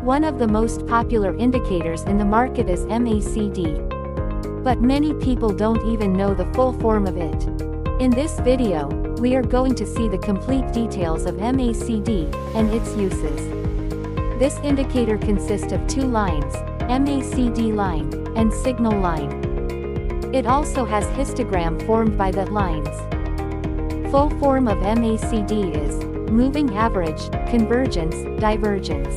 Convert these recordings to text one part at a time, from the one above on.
One of the most popular indicators in the market is MACD. But many people don't even know the full form of it. In this video, we are going to see the complete details of MACD and its uses. This indicator consists of two lines, MACD line and signal line. It also has histogram formed by the lines. Full form of MACD is moving average, convergence, divergence.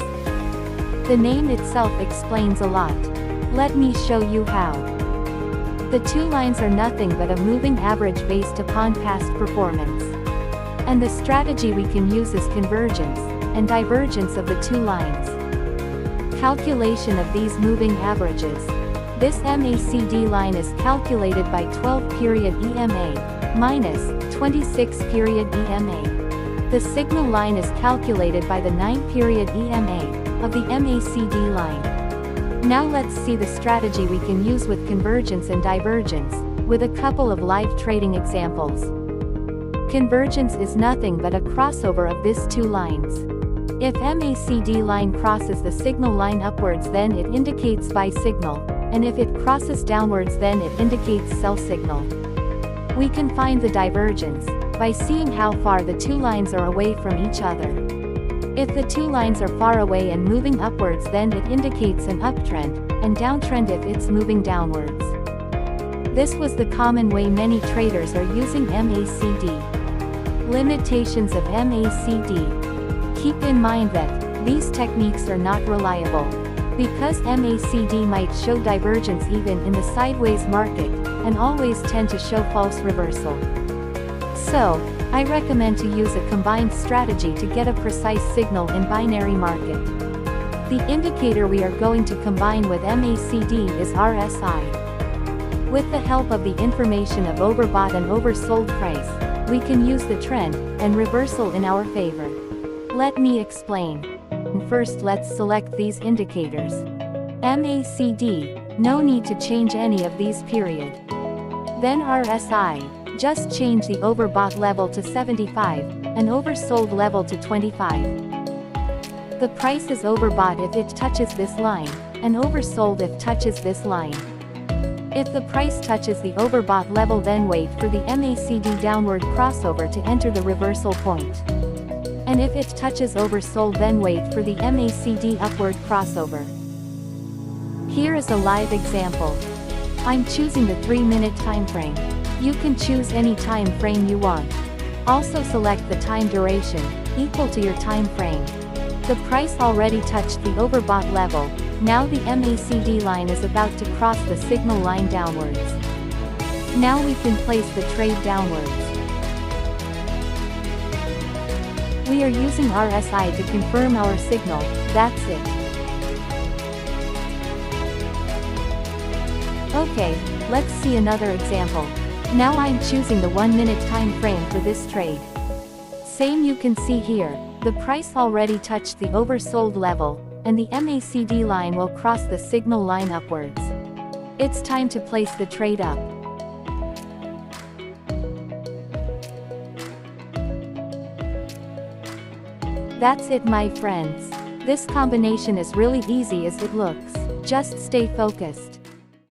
The name itself explains a lot. Let me show you how. The two lines are nothing but a moving average based upon past performance. And the strategy we can use is convergence and divergence of the two lines. Calculation of these moving averages. This MACD line is calculated by 12-period EMA minus 26-period EMA. The signal line is calculated by the 9-period EMA of the MACD line. Now let's see the strategy we can use with convergence and divergence, with a couple of live trading examples. Convergence is nothing but a crossover of these two lines. If MACD line crosses the signal line upwards, then it indicates buy signal, and if it crosses downwards, then it indicates sell signal. We can find the divergence by seeing how far the two lines are away from each other. If the two lines are far away and moving upwards, then it indicates an uptrend, and downtrend if it's moving downwards. This was the common way many traders are using MACD. Limitations of MACD. Keep in mind that these techniques are not reliable, because MACD might show divergence even in the sideways market, and always tend to show false reversal. So, I recommend to use a combined strategy to get a precise signal in binary market. The indicator we are going to combine with MACD is RSI. With the help of the information of overbought and oversold price, we can use the trend and reversal in our favor. Let me explain. First, let's select these indicators. MACD, no need to change any of these period. Then RSI, just change the overbought level to 75, and oversold level to 25. The price is overbought if it touches this line, and oversold if touches this line. If the price touches the overbought level, then wait for the MACD downward crossover to enter the reversal point. And if it touches oversold, then wait for the MACD upward crossover. Here is a live example. I'm choosing the 3-minute time frame. You can choose any time frame you want. Also select the time duration, equal to your time frame. The price already touched the overbought level, now the MACD line is about to cross the signal line downwards. Now we can place the trade downwards. We are using RSI to confirm our signal, that's it. Okay, let's see another example. Now I'm choosing the 1-minute time frame for this trade. Same, you can see here, the price already touched the oversold level, and the MACD line will cross the signal line upwards. It's time to place the trade up. That's it, my friends. This combination is really easy as it looks. Just stay focused.